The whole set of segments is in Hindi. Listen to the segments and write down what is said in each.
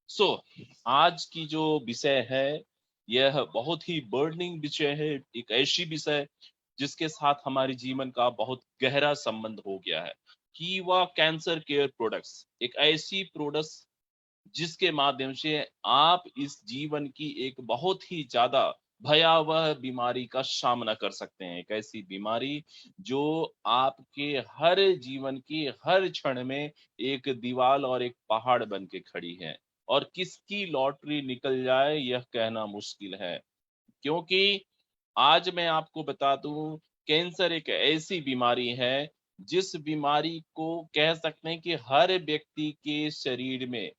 सो आज की जो विषय है, यह बहुत ही बर्निंग विषय है। एक ऐसी विषय जिसके साथ हमारे जीवन का बहुत गहरा संबंध हो गया है। कीवा कैंसर केयर प्रोडक्ट्स एक ऐसी प्रोडक्ट्स जिसके माध्यम से आप इस जीवन की एक बहुत ही ज़्यादा भयावह बीमारी का सामना कर सकते हैं। एक ऐसी बीमारी जो आपके हर जीवन की हर क्षण में एक दीवार और एक पहाड़ बन के खड़ी है और किसकी लॉटरी निकल जाए यह कहना मुश्किल है। क्योंकि आज मैं आपको बता दूं, कैंसर एक ऐसी बीमारी है जिस बीमारी को कह सकते हैं कि हर व्यक्ति के शरीर में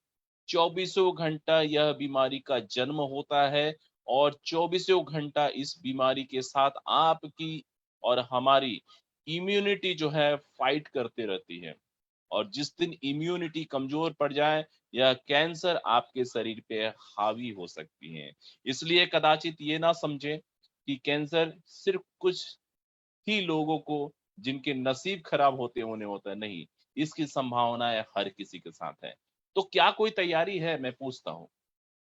चौबीसों घंटा यह बीमारी का जन्म होता है और चौबीसों घंटा इस बीमारी के साथ आपकी और हमारी इम्यूनिटी जो है फाइट करते रहती है। और जिस दिन इम्यूनिटी कमजोर पड़ जाए, यह कैंसर आपके शरीर पे हावी हो सकती है। इसलिए कदाचित ये ना समझें कि कैंसर सिर्फ कुछ ही लोगों को जिनके नसीब खराब होते हैं उन्हें होता है, नहीं, इसकी संभावनाएं हर किसी के साथ है। तो क्या कोई तैयारी है, मैं पूछता हूँ।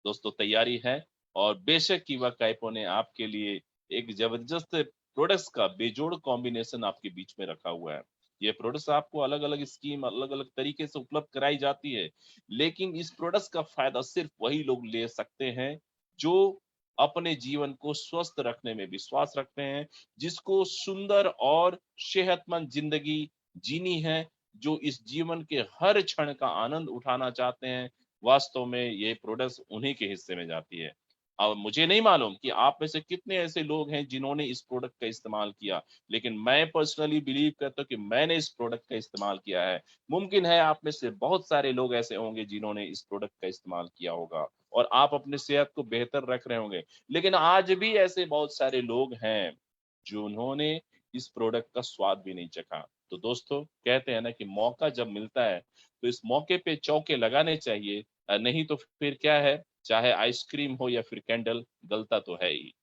दोस्तों, तैयारी है। और बेशक कीवा कैपो ने आपके लिए एक जबरदस्त प्रोडक्ट्स का बेजोड़ कॉम्बिनेशन आपके बीच में रखा हुआ है। ये प्रोडक्ट्स आपको अलग अलग स्कीम अलग अलग तरीके से उपलब्ध कराई जाती है, लेकिन इस प्रोडक्ट्स का फायदा सिर्फ वही लोग ले सकते हैं जो अपने जीवन को स्वस्थ रखने में विश्वास रखते हैं, जिसको सुंदर और सेहतमंद जिंदगी जीनी है, जो इस जीवन के हर क्षण का आनंद उठाना चाहते हैं। वास्तव में ये प्रोडक्ट्स उन्हीं के हिस्से में जाती है। अब मुझे नहीं मालूम कि आप में से कितने ऐसे लोग हैं जिन्होंने इस प्रोडक्ट का इस्तेमाल किया, लेकिन मैं पर्सनली बिलीव करता हूँ कि मैंने इस प्रोडक्ट का इस्तेमाल किया है। मुमकिन है आप में से बहुत सारे लोग ऐसे होंगे जिन्होंने इस प्रोडक्ट का इस्तेमाल किया होगा और आप अपने सेहत को बेहतर रख रहे होंगे। लेकिन आज भी ऐसे बहुत सारे लोग हैं जिन्होंने इस प्रोडक्ट का स्वाद भी नहीं चखा। तो दोस्तों, कहते हैं ना कि मौका जब मिलता है तो इस मौके पे चौके लगाने चाहिए। नहीं तो फिर क्या है, चाहे आइसक्रीम हो या फिर कैंडल, गलता तो है ही।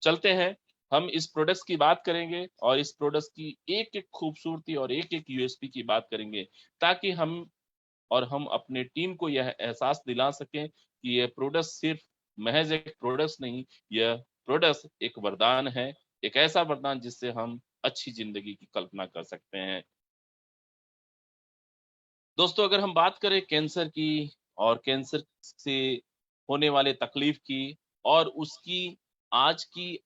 चलते हैं, हम इस प्रोडक्ट्स की बात करेंगे और इस प्रोडक्ट्स की एक-एक खूबसूरती और एक-एक यूएसपी की बात करेंगे, ताकि हम अपने टीम को यह एहसास दिला सकें कि यह प्रोडक्ट्स सिर्फ महज़ एक प्रोडक्ट्स नहीं, यह प्रोडक्ट्स एक वरदान है, एक ऐसा वरदान जिससे हम अच्छी ज़िंदगी की कल्पना कर सकते हैं। दोस्तों, अगर हम बात करें कैंसर की और कैंसर से होने वाले तकलीफ की और उसकी आज की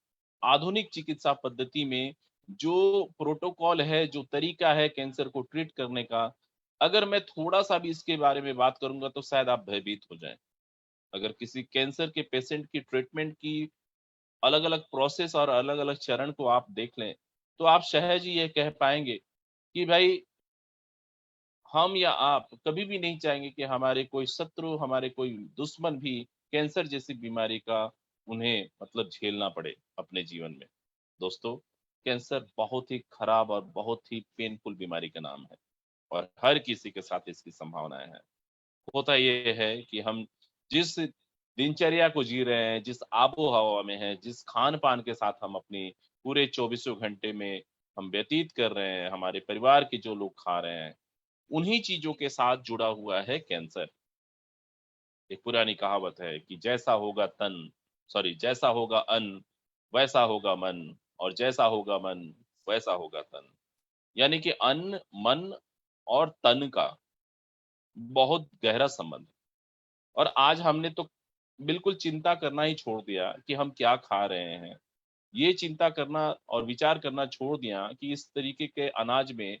आधुनिक चिकित्सा पद्धति में जो प्रोटोकॉल है, जो तरीका है कैंसर को ट्रीट करने का, अगर मैं थोड़ा-सा भी इसके बारे में बात करूँगा तो शायद आप भयभीत हो जाएँ। अगर किसी कैंसर के पेशेंट की ट्रीटमेंट की अलग-अलग प्रोसेस और अलग-अलग चरण को आप देख लें, तो आप सहज ही ये कह पाएँगे कि भाई, हम या आप कभी भी नहीं चाहेंगे कि हमारे कोई शत्रु, हमारे कोई दुश्मन भी कैंसर जैसी बीमारी का उन्हें मतलब झेलना पड़े अपने जीवन में। दोस्तों, कैंसर बहुत ही खराब और बहुत ही पेनफुल बीमारी का नाम है और हर किसी के साथ इसकी संभावनाएँ हैं। होता ये है कि हम जिस दिनचर्या को जी रहे हैं, जिस आबो-हवा में हैं, जिस खान-पान के साथ हम अपनी पूरे चौबीसों घंटे में हम व्यतीत कर रहे हैं, हमारे परिवार के जो लोग खा रहे हैं, उन्हीं चीज़ों के साथ जुड़ा हुआ है कैंसर। एक पुरानी कहावत है कि जैसा होगा अन्न, वैसा होगा मन और जैसा होगा मन, वैसा होगा तन। यानी कि अन्न, मन और तन का बहुत गहरा संबंध है। और आज हमने तो बिल्कुल चिंता करना ही छोड़ दिया कि हम क्या खा रहे हैं। ये चिंता करना और विचार करना छोड़ दिया कि इस तरीके के अनाज में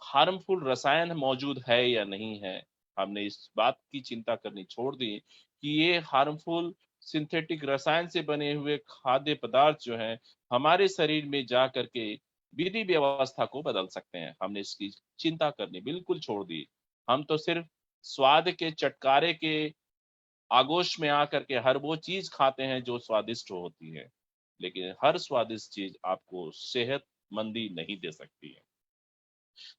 हार्मफुल रसायन मौजूद है या नहीं है। हमने इस बात की चिंता करनी छोड़ दी कि ये हार्मफुल सिंथेटिक रसायन से बने हुए खाद्य पदार्थ जो हैं, हमारे शरीर में जा कर के विधि व्यवस्था को बदल सकते हैं। हमने इसकी चिंता करनी बिल्कुल छोड़ दी। हम तो सिर्फ़ स्वाद के चटकारे के आगोश में आकर के हर वो चीज़ खाते हैं जो स्वादिष्ट होती है। लेकिन हर स्वादिष्ट चीज़ आपको सेहतमंदी नहीं दे सकती है।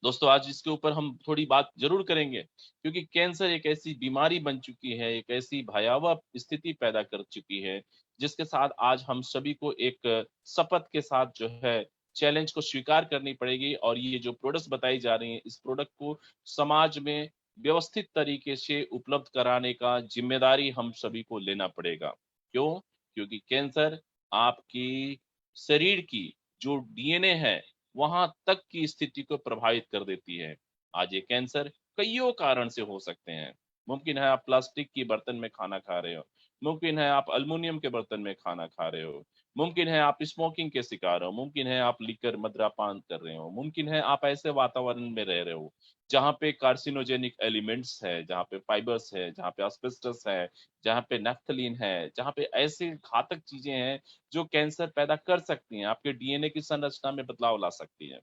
दोस्तों, आज इसके ऊपर हम थोड़ी बात ज़रूर करेंगे, क्योंकि कैंसर एक ऐसी बीमारी बन चुकी है, एक ऐसी भयावह स्थिति पैदा कर चुकी है, जिसके साथ आज हम सभी को एक शपथ के साथ जो है चैलेंज को स्वीकार करनी पड़ेगी और ये जो प्रोडक्ट्स बताई जा रही हैं, इस प्रोडक्ट को समाज में व्यवस्थित तरीके से उपलब्ध कराने का जिम्मेदारी हम सभी को लेना पड़ेगा। क्यों? क्योंकि कैंसर आपकी शरीर की जो डीएनए है, वहां तक की स्थिति को प्रभावित कर देती है। आज ये कैंसर कईयों कारण से हो सकते हैं। मुमकिन है आप प्लास्टिक की बर्तन में खाना खा रहे हो, मुमकिन है आप अल्युमिनियम के बर्तन में खाना खा रहे हो, मुमकिन है आप स्मोकिंग के शिकार हो, मुमकिन है आप लिकर मद्यपान कर रहे हो, मुमकिन है आप ऐसे वातावरण में रह रहे हो जहाँ पे कार्सिनोजेनिक एलिमेंट्स है, जहाँ पे फाइबर्स है, जहाँ पे एस्बेस्टस है, जहाँ पे नैफ्थलीन है, जहाँ पे ऐसी घातक चीजें हैं जो कैंसर पैदा कर सकती हैं, आपके डीएनए की संरचना में बदलाव ला सकती हैं।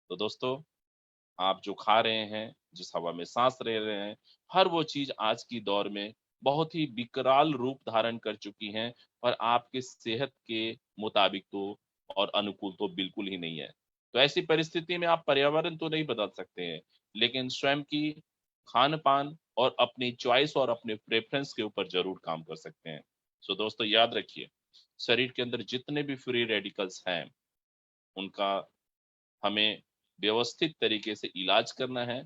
तो दोस्तों, आप जो खा रहे हैं, जिस हवा में सांस ले रहे हैं, हर वो चीज आज की दौर में बहुत ही विकराल रूप धारण कर चुकी हैं और आपके सेहत के मुताबिक तो और अनुकूल तो बिल्कुल ही नहीं है। तो ऐसी परिस्थिति में आप पर्यावरण तो नहीं बदल सकते हैं, लेकिन स्वयं की खान पान और अपनी चॉइस और अपने प्रेफरेंस के ऊपर जरूर काम कर सकते हैं। सो दोस्तों, याद रखिए, शरीर के अंदर जितने भी फ्री रेडिकल्स हैं, उनका हमें व्यवस्थित तरीके से इलाज करना है।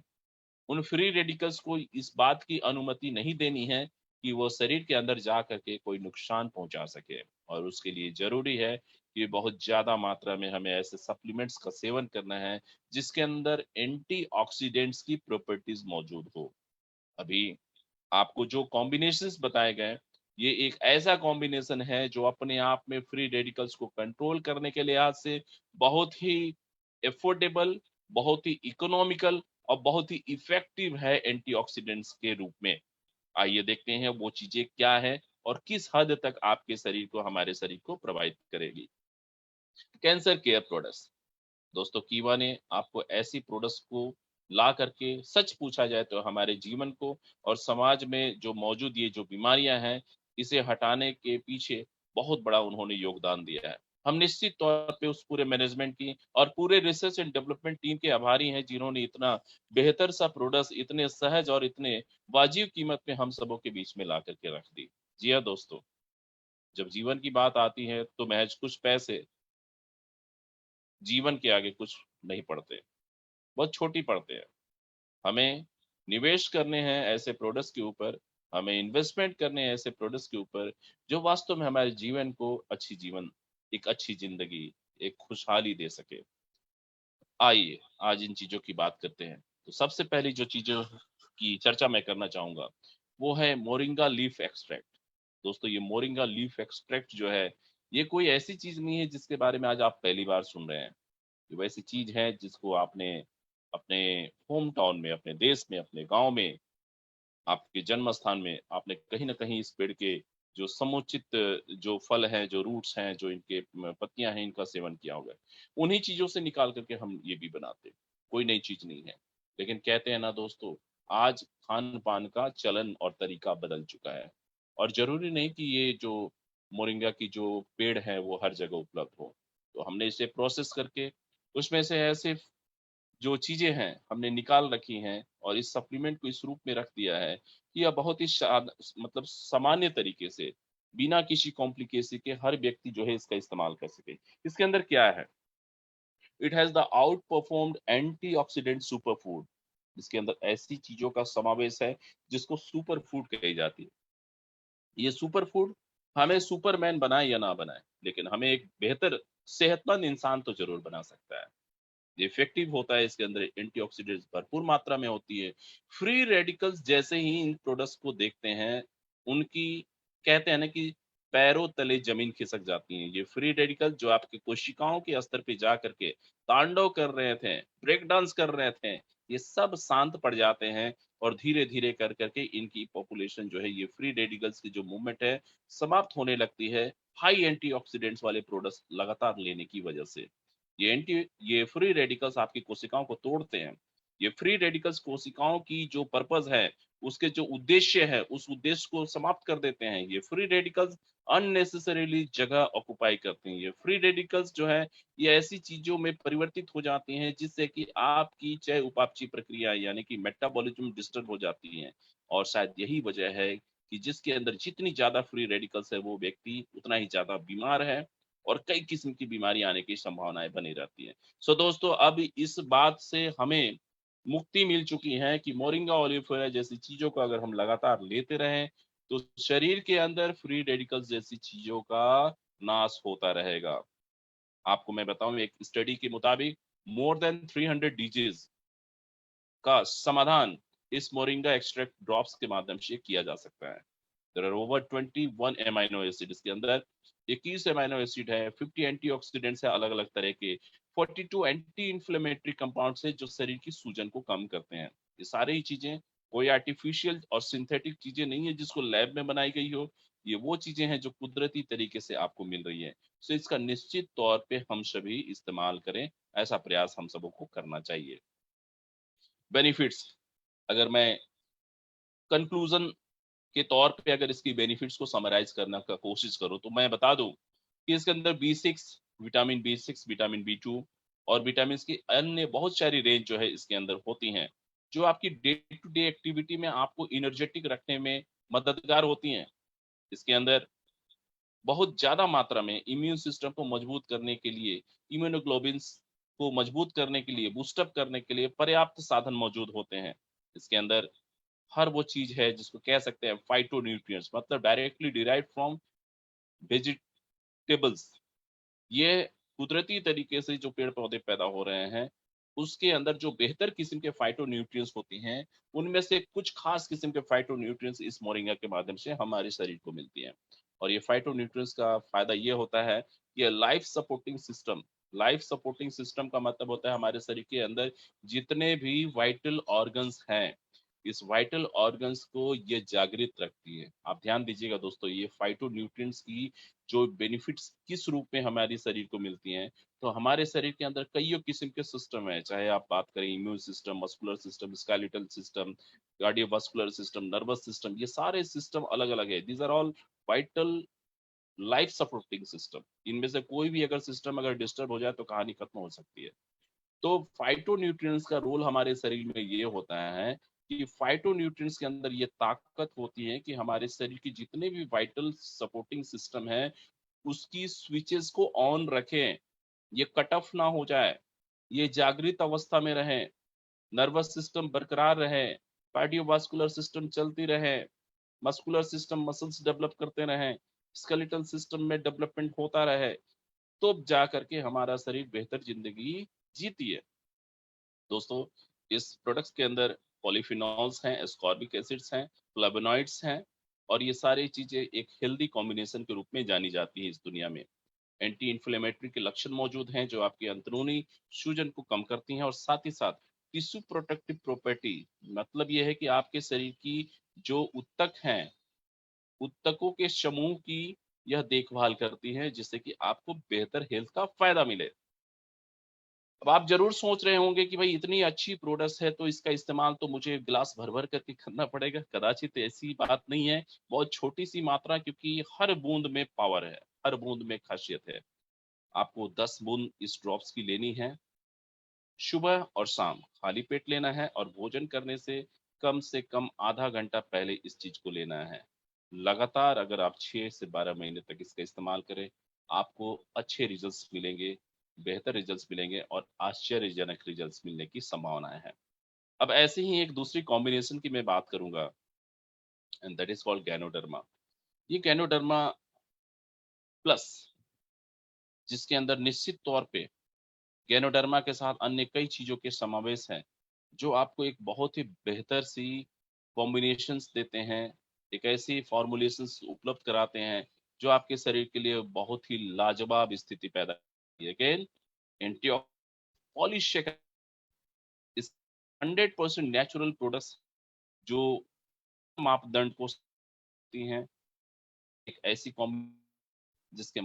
उन फ्री रेडिकल्स को इस बात की अनुमति नहीं देनी है कि वो शरीर के अंदर जा करके कोई नुकसान पहुंचा सके, और उसके लिए जरूरी है कि बहुत ज्यादा मात्रा में हमें ऐसे सप्लीमेंट्स का सेवन करना है जिसके अंदर एंटीऑक्सीडेंट्स की प्रॉपर्टीज मौजूद हो। अभी आपको जो कॉम्बिनेशंस बताए गए, ये एक ऐसा कॉम्बिनेशन है जो अपने आप में फ्री रेडिकल्स को कंट्रोल करने के लिहाज से बहुत ही एफोर्डेबल, बहुत ही इकोनॉमिकल और बहुत ही इफेक्टिव है एंटीऑक्सीडेंट्स के रूप में। आइए देखते हैं वो चीजें क्या है और किस हद तक आपके शरीर को, हमारे शरीर को प्रभावित करेगी। Cancer care products. दोस्तों, कीवा ने आपको ऐसी प्रोडक्ट्स को ला करके, सच पूछा जाए तो हमारे जीवन को और समाज में जो मौजूद ये जो बीमारियां हैं, इसे हटाने के पीछे बहुत बड़ा उन्होंने योगदान दिया है। हम निश्चित तौर पे उस पूरे मैनेजमेंट की और पूरे रिसर्च एंड डेवलपमेंट टीम के आभारी हैं जिन्होंने इतना बेहतर सा प्रोडक्ट्स इतने सहज और इतने वाजिब कीमत में हम सबों के बीच में ला करके रख दी। जी हाँ दोस्तों, जब जीवन की बात आती है तो महज कुछ पैसे जीवन के आगे कुछ नहीं पड़ते, बहुत छोटी पड़ते हैं। हमें निवेश करने हैं ऐसे प्रोडक्ट्स के ऊपर, हमें इन्वेस्टमेंट करने हैं ऐसे प्रोडक्ट्स के ऊपर जो वास्तव में हमारे जीवन को अच्छी जीवन, एक अच्छी जिंदगी, एक खुशहाली दे सके। आइए आज इन चीजों की बात करते हैं। तो सबसे पहली जो चीजों की चर्चा मैं करना चाहूंगा वो है मोरिंगा लीफ एक्सट्रैक्ट। दोस्तों, ये मोरिंगा लीफ एक्सट्रैक्ट जो है, ये कोई ऐसी चीज नहीं है जिसके बारे में आज आप पहली बार सुन रहे हैं। ये वैसी चीज है जिसको आपने अपने होम टाउन में, अपने देश में, अपने गांव में, आपके जन्म स्थान में आपने कहीं ना कहीं इस पेड़ के जो समुचित जो फल हैं, जो रूट्स हैं, जो इनके पत्तियां हैं, इनका सेवन किया होगा। उन्हीं चीजों से निकाल करके हम ये भी बनाते हैं। कोई नई चीज नहीं है। लेकिन कहते हैं ना दोस्तों, आज खान पान का चलन और तरीका बदल चुका है, और जरूरी नहीं कि ये जो मोरिंगा की जो पेड़ है वो हर जगह उपलब्ध हो। तो हमने इसे प्रोसेस करके उसमें से ऐसे जो चीजें हैं हमने निकाल रखी हैं और इस सप्लीमेंट को इस रूप में रख दिया है कि यह बहुत ही मतलब सामान्य तरीके से, बिना किसी कॉम्प्लिकेसी के हर व्यक्ति जो है इसका इस्तेमाल कर सके। इसके अंदर क्या है? It has the out performed antioxidant super food. इसके अंदर ऐसी चीजों का समावेश है जिसको सुपर फूड कही जाती है। ये सुपर फूड हमें सुपरमैन बनाए या ना बनाए, लेकिन हमें एक बेहतर सेहतमंद इंसान तो जरूर बना सकता है। इफेक्टिव होता है, इसके अंदर एंटीऑक्सीडेंट्स भरपूर मात्रा में होती है। फ्री रेडिकल्स जैसे ही इन प्रोडक्ट्स को देखते हैं, उनकी, कहते हैं ना कि पैरों तले जमीन खिसक जाती है। ये फ्री रेडिकल जो आपके कोशिकाओं के स्तर पे जा करके तांडव कर रहे थे, ब्रेक डांस कर रहे थे, ये सब शांत पड़ जाते हैं और धीरे धीरे कर करके इनकी पॉपुलेशन जो है, ये फ्री रेडिकल्स की जो मूवमेंट है, समाप्त होने लगती है हाई एंटीऑक्सीडेंट्स वाले प्रोडक्ट्स लगातार लेने की वजह से। ये फ्री रेडिकल्स आपकी कोशिकाओं को तोड़ते हैं। ये फ्री रेडिकल्स कोशिकाओं की जो पर्पस है, उसके जो उद्देश्य है, उस उद्देश्य को समाप्त कर देते हैं। ये फ्री रेडिकल्स अननेसेसरीली जगह ऑक्युपाई करते हैं। ये फ्री रेडिकल्स जो है, ये ऐसी चीजों में परिवर्तित हो जाती हैं जिससे कि आपकी चय उपापचय प्रक्रिया यानी कि मेटाबॉलिज्म डिस्टर्ब हो जाती है। और शायद यही वजह है कि जिसके अंदर जितनी ज्यादा फ्री रेडिकल्स है, वो व्यक्ति उतना ही ज्यादा बीमार है और कई किस्म की बीमारी आने की संभावनाएं बनी रहती है। सो दोस्तों, अब इस बात से हमें मुक्ति मिल चुकी है कि मोरिंगा ओलिफेरा जैसी चीजों को अगर हम लगातार लेते रहें तो शरीर के अंदर फ्री रेडिकल्स जैसी चीजों का नाश होता रहेगा। आपको मैं बताऊं, एक स्टडी के मुताबिक मोर देन 300 डिजीज का समाधान इस मोरिंगा एक्सट्रैक्ट ड्रॉप्स के माध्यम से किया जा सकता है। There are over 21 amino acid, इसके अंदर 21 एमाइनो एसिड है, 50 एंटीऑक्सीडेंट्स है अलग अलग तरह के, 42 एंटी इंफ्लेमेटरी कंपाउंड्स है जो शरीर की सूजन को कम करते हैं। ये सारी ही चीजें कोई आर्टिफिशियल और सिंथेटिक चीजें नहीं है जिसको लैब में बनाई गई हो, ये वो चीजें हैं जो कुदरती तरीके से आपको मिल रही है। सो इसका निश्चित तौर पे हम सभी इस्तेमाल करें, ऐसा प्रयास हम सबों को करना चाहिए। बेनिफिट्स, अगर मैं कंक्लूजन के तौर पे अगर इसकी बेनिफिट्स को समराइज करने का कोशिश करूं तो मैं बता दूं कि इसके अंदर B6, vitamin B6, vitamin B2 और विटामिन की अन्य बहुत सारी रेंज जो है इसके अंदर होती हैं, जो आपकी डे टू डे एक्टिविटी में आपको इनर्जेटिक रखने में मददगार होती हैं। इसके अंदर बहुत ज्यादा मात्रा में इम्यून सिस्टम को मजबूत करने के लिए, इम्यूनोग्लोबिन्स को मजबूत करने के लिए, बूस्टअप करने के लिए पर्याप्त साधन मौजूद होते हैं। इसके अंदर हर वो चीज है जिसको कह सकते हैं फाइटो न्यूट्रिएंट्स, मतलब डायरेक्टली डिराइव फ्रॉम वेजिटेबल्स। ये कुदरती तरीके से जो पेड़ पौधे पैदा हो रहे हैं उसके अंदर जो बेहतर किस्म के फाइटो न्यूट्रिएंट्स होती हैं, उनमें से कुछ खास किस्म के फाइटो न्यूट्रिएंट्स इस मोरिंगा के माध्यम से हमारे शरीर को मिलती हैं। और ये फाइटो न्यूट्रिएंट्स का फायदा ये होता है कि ये लाइफ सपोर्टिंग सिस्टम का मतलब होता है हमारे शरीर के अंदर जितने भी वाइटल ऑर्गन्स हैं, इस वाइटल ऑर्गन्स को ये जागृत रखती है। आप ध्यान दीजिएगा दोस्तों, ये फाइटो न्यूट्रिएंट्स की जो बेनिफिट्स किस रूप में हमारे शरीर को मिलती हैं, तो हमारे शरीर के अंदर कईयों किस्म के सिस्टम है, चाहे आप बात करें immune system, muscular system, skeletal system, cardiovascular system, nervous system, ये सारे सिस्टम अलग अलग है। These are all vital life supporting system. इनमें से कोई भी अगर सिस्टम अगर डिस्टर्ब हो जाए तो कहानी खत्म हो सकती है। तो फाइटोन्यूट्रिएंट्स का रोल हमारे शरीर में ये होता है कि फाइटोन्यूट्रिएंट्स के अंदर ये ताकत होती है कि हमारे शरीर की जितने भी वाइटल सपोर्टिंग सिस्टम है उसकी स्विचेस को ऑन रखें, ये कट ऑफ ना हो जाए, ये जागृत अवस्था में रहे, नर्वस सिस्टम बरकरार रहे, कार्डियोवास्कुलर सिस्टम चलती रहे, मस्कुलर सिस्टम मसल्स डेवलप करते रहें, स्केलेटल सिस्टम में डेवलपमेंट होता रहे, तो जा करके हमारा शरीर बेहतर जिंदगी जीती है। दोस्तों, इस प्रोडक्ट्स के अंदर पॉलीफिनॉल्स हैं, एस्कॉर्बिक एसिड्स हैं, फ्लेवोनॉइड्स हैं, और ये सारी चीजें एक हेल्दी कॉम्बिनेशन के रूप में जानी जाती हैं इस दुनिया में। एंटी इन्फ्लेमेटरी के लक्षण मौजूद हैं जो आपकी अंदरूनी सूजन को कम करती हैं, और साथ ही साथ टिश्यू प्रोटेक्टिव प्रॉपर्टी, मतलब यह है कि आपके शरीर की जो उत्तक हैं, उत्तकों के समूह की यह देखभाल करती है जिससे कि आपको बेहतर हेल्थ का फायदा मिले। अब आप जरूर सोच रहे होंगे कि भाई इतनी अच्छी प्रोडक्ट्स है तो इसका इस्तेमाल तो मुझे गिलास भर भर करके करना पड़ेगा। कदाचित ऐसी बात नहीं है, बहुत छोटी सी मात्रा, क्योंकि हर बूंद में पावर है, हर बूंद में खासियत है। आपको 10 बूंद इस ड्रॉप्स की लेनी है, सुबह और शाम खाली पेट लेना है, और भोजन करने से कम आधा घंटा पहले इस चीज को लेना है। लगातार अगर आप 6 से 12 महीने तक इसका इस्तेमाल करें, आपको अच्छे रिजल्ट्स मिलेंगे, बेहतर रिजल्ट्स मिलेंगे और आश्चर्यजनक रिजल्ट्स मिलने की संभावनाएं हैं। अब ऐसे ही एक दूसरी कॉम्बिनेशन की मैं बात करूंगा, and that is called ganoderma. ये गैनोडर्मा प्लस, जिसके अंदर निश्चित तौर पे गैनोडर्मा के साथ अन्य कई चीजों के समावेश हैं, जो आपको एक बहुत ही बेहतर सी कॉम्बिनेशंस देते हैं, एक ऐसी फॉर्मुलेशंस उपलब्ध कराते हैं जो आपके शरीर के लिए बहुत ही लाजवाब स्थिति पैदा करती है। अगेन, एंटी पॉलिश इस 100% नेचुरल प्रोडक्ट्स जो मापदंड को सकती हैं, एक ऐसी कॉम्बिनेशन जिसके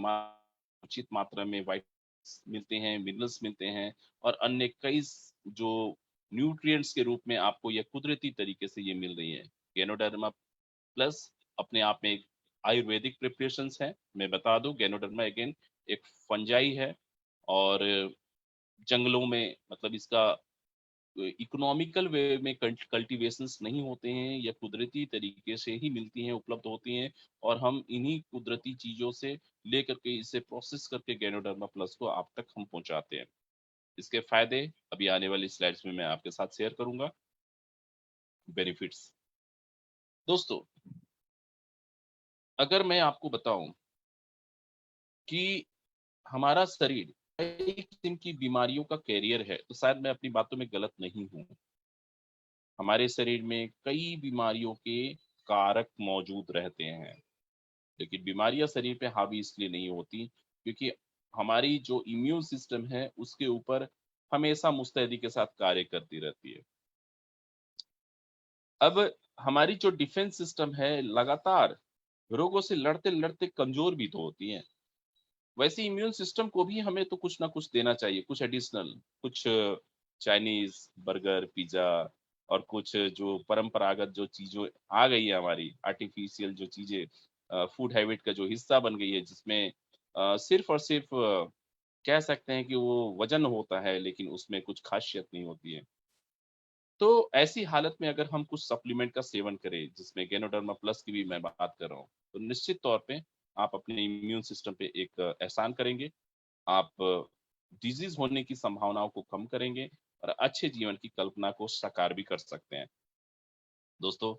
उचित मात्रा में वाइटमिन्स मिलते हैं, मिनरल्स मिलते हैं, और अन्य कई जो न्यूट्रिएंट्स के रूप में आपको ये कुदरती तरीके से ये मिल रही है। गैनोडर्मा प्लस अपने आप में एक आयुर्वेदिक प्रिपरेशंस है। मैं बता दूं, गैनोडर्मा अगेन एक फंजाई है, और जंगलों में, मतलब इसका इकोनॉमिकल वे में कल्टीवेशंस नहीं होते हैं, या कुदरती तरीके से ही मिलती हैं, उपलब्ध होती हैं, और हम इन्हीं कुदरती चीजों से लेकर के इसे प्रोसेस करके गैनोडर्मा प्लस को आप तक हम पहुंचाते हैं। इसके फायदे अभी आने वाली स्लाइड्स में मैं आपके साथ शेयर करूंगा। बेनिफिट्स दोस्तों, अगर मैं आपको बताऊं कि हमारा शरीर कई किस्म की बीमारियों का कैरियर है, तो शायद मैं अपनी बातों में गलत नहीं हूं। हमारे शरीर में कई बीमारियों के कारक मौजूद रहते हैं, लेकिन बीमारियां शरीर पे हावी इसलिए नहीं होती क्योंकि हमारी जो इम्यून सिस्टम है उसके ऊपर हमेशा मुस्तैदी के साथ कार्य करती रहती है। अब हमारी जो डिफेंस सिस्टम है लगातार रोगों से लड़ते लड़ते कमजोर भी तो होती है। वैसे इम्यून सिस्टम को भी हमें तो कुछ ना कुछ देना चाहिए, कुछ एडिशनल, कुछ चाइनीज बर्गर पिज्जा और कुछ जो परंपरागत जो चीजों आ गई है, हमारी आर्टिफिशियल जो चीजें फूड हैबिट का जो हिस्सा बन गई है, जिसमें सिर्फ और सिर्फ कह सकते हैं कि वो वजन होता है लेकिन उसमें कुछ खासियत नहीं होती है। तो ऐसी हालत में अगर हम कुछ सप्लीमेंट का सेवन करें, जिसमें गैनोडर्मा प्लस की भी मैं बात कर रहा हूँ, तो निश्चित तौर पे आप अपने इम्यून सिस्टम पे एक एहसान करेंगे। आप डिजीज होने की संभावनाओं को कम करेंगे और अच्छे जीवन की कल्पना को साकार भी कर सकते हैं। दोस्तों,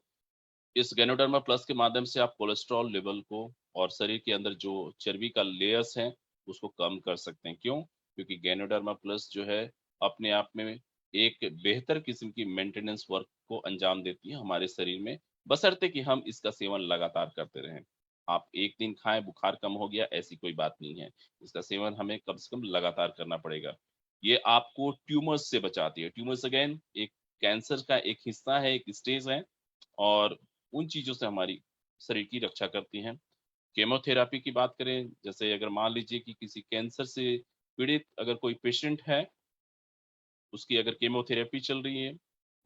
इस गैनोडर्मा प्लस के माध्यम से आप कोलेस्ट्रॉल लेवल को और शरीर के अंदर जो चर्बी का लेयर्स हैं उसको कम कर सकते हैं। क्यों? क्योंकि गैनोडर्मा प्लस जो है अपने आप में एक बेहतर किस्म की मेंटेनेंस वर्क को अंजाम देती है हमारे शरीर में, बशर्ते कि हम इसका सेवन लगातार करते रहें। आप एक दिन खाएं बुखार कम हो गया, ऐसी कोई बात नहीं है। इसका सेवन हमें कम से कम लगातार करना पड़ेगा। ये आपको ट्यूमर्स से बचाती है। ट्यूमर्स अगेन एक कैंसर का एक हिस्सा है, एक स्टेज है, और उन चीजों से हमारी शरीर की रक्षा करती हैं। केमोथेरेपी की बात करें, जैसे अगर मान लीजिए कि किसी कैंसर से पीड़ित अगर कोई पेशेंट है, उसकी अगर केमोथेरेपी चल रही है,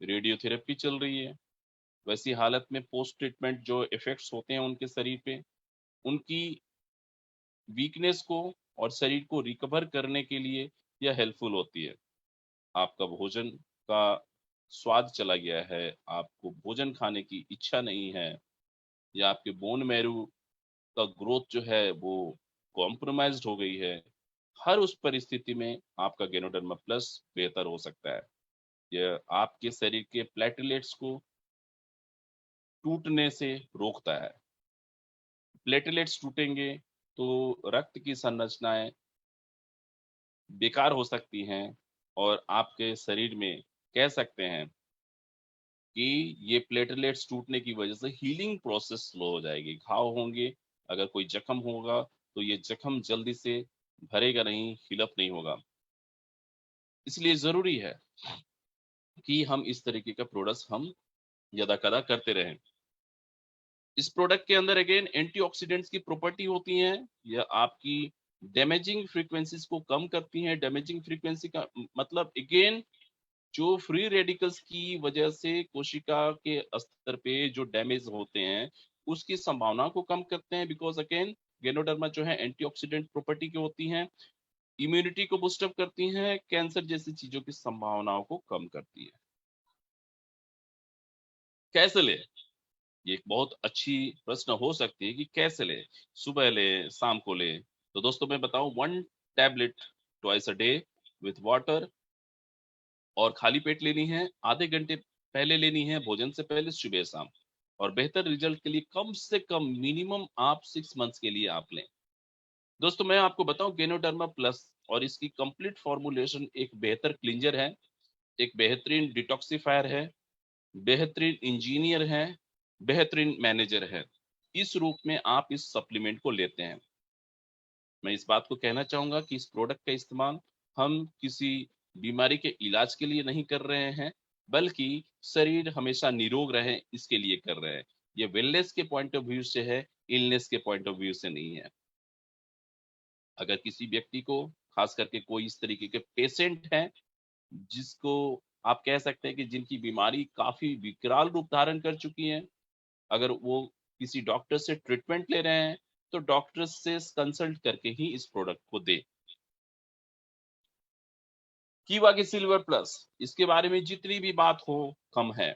रेडियोथेरेपी चल रही है, वैसी हालत में पोस्ट ट्रीटमेंट जो इफेक्ट्स होते हैं उनके शरीर पे, उनकी वीकनेस को और शरीर को रिकवर करने के लिए यह हेल्पफुल होती है। आपका भोजन का स्वाद चला गया है, आपको भोजन खाने की इच्छा नहीं है, या आपके बोन मैरो का ग्रोथ जो है वो कॉम्प्रोमाइज्ड हो गई है, हर उस परिस्थिति में आपका गेनोडर्मा प्लस बेहतर हो सकता है। यह आपके शरीर के प्लेटलेट्स को टूटने से रोकता है। प्लेटलेट्स टूटेंगे तो रक्त की संरचनाएं बेकार हो सकती हैं, और आपके शरीर में कह सकते हैं कि ये प्लेटलेट्स टूटने की वजह से हीलिंग प्रोसेस स्लो हो जाएगी। घाव होंगे, अगर कोई जख्म होगा तो ये जख्म जल्दी से भरेगा नहीं, हील अप नहीं होगा। इसलिए जरूरी है कि हम इस तरीके का प्रोडक्ट्स हम यदा कदा करते रहें। इस प्रोडक्ट के अंदर अगेन एंटीऑक्सीडेंट्स की प्रॉपर्टी होती हैं। यह आपकी डैमेजिंग फ्रीक्वेंसीज को कम करती हैं। डैमेजिंग फ्रीक्वेंसी का मतलब अगेन जो फ्री रेडिकल्स की वजह से कोशिका के स्तर पे जो डैमेज होते हैं उसकी संभावना को कम करते हैं। बिकॉज अगेन गेनोडर्मा जो है एंटीऑक्सीडेंट प्रॉपर्टी की होती हैं, इम्यूनिटी को बूस्टअप करती हैं, कैंसर जैसी चीजों की संभावनाओं को कम करती है। कैसे ले? ये एक बहुत अच्छी प्रश्न हो सकती है कि कैसे ले, सुबह ले, शाम को ले। तो दोस्तों मैं बताऊं, 1 tablet twice a day with water, और खाली पेट लेनी है, आधे घंटे पहले लेनी है भोजन से पहले, सुबह शाम। और बेहतर रिजल्ट के लिए कम से कम मिनिमम आप 6 मंथ्स के लिए आप लें। दोस्तों मैं आपको बताऊं, गेनोडर्मा प्लस और इसकी कंप्लीट फॉर्मुलेशन एक बेहतर क्लिंजर है, एक बेहतरीन डिटॉक्सिफायर है, बेहतरीन इंजीनियर है, बेहतरीन मैनेजर है। इस रूप में आप इस सप्लीमेंट को लेते हैं। मैं इस बात को कहना चाहूंगा कि इस प्रोडक्ट का इस्तेमाल हम किसी बीमारी के इलाज के लिए नहीं कर रहे हैं, बल्कि शरीर हमेशा निरोग रहे इसके लिए कर रहे हैं। ये वेलनेस के पॉइंट ऑफ व्यू से है, इलनेस के पॉइंट ऑफ व्यू से नहीं है। अगर किसी व्यक्ति को, खास करके कोई इस तरीके के पेशेंट हैं जिसको आप कह सकते हैं कि जिनकी बीमारी काफी विकराल रूप धारण कर चुकी है, अगर वो किसी डॉक्टर से ट्रीटमेंट ले रहे हैं तो डॉक्टर से कंसल्ट करके ही इस प्रोडक्ट को दे। कीवा की सिल्वर प्लस, इसके बारे में जितनी भी बात हो कम है।